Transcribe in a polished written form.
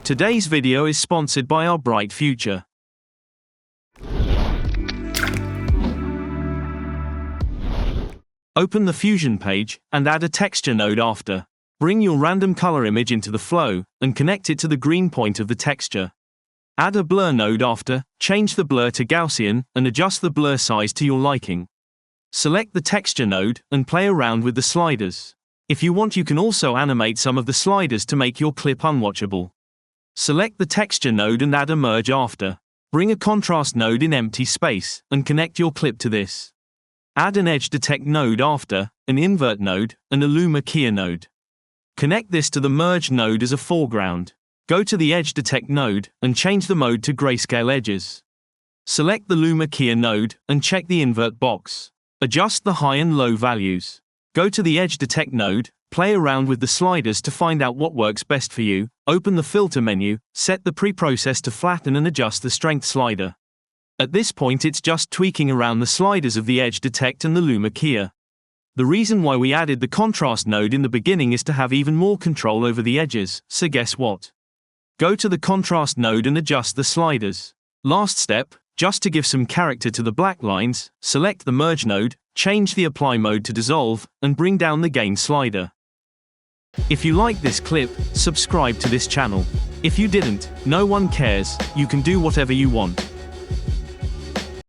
Today's video is sponsored by our bright future. Open the Fusion page and add a texture node after. Bring your random color image into the flow and connect it to the green point of the texture. Add a blur node after, change the blur to Gaussian and adjust the blur size to your liking. Select the texture node and play around with the sliders. If you want, you can also animate some of the sliders to make your clip unwatchable. Select the texture node and add a merge after. Bring a contrast node in empty space and connect your clip to this. Add an edge detect node after, an invert node, and a luma keyer node. Connect this to the merge node as a foreground. Go to the edge detect node and change the mode to grayscale edges. Select the luma keyer node and check the invert box. Adjust the high and low values. Go to the edge detect node, play around with the sliders to find out what works best for you. Open the filter menu, set the pre-process to flatten and adjust the strength slider. At this point it's just tweaking around the sliders of the edge detect and the luma keyer. The reason why we added the contrast node in the beginning is to have even more control over the edges, so guess what? Go to the contrast node and adjust the sliders. Last step, just to give some character to the black lines, select the merge node, change the apply mode to dissolve, and bring down the gain slider. If you like this clip, subscribe to this channel. If you didn't, no one cares, you can do whatever you want.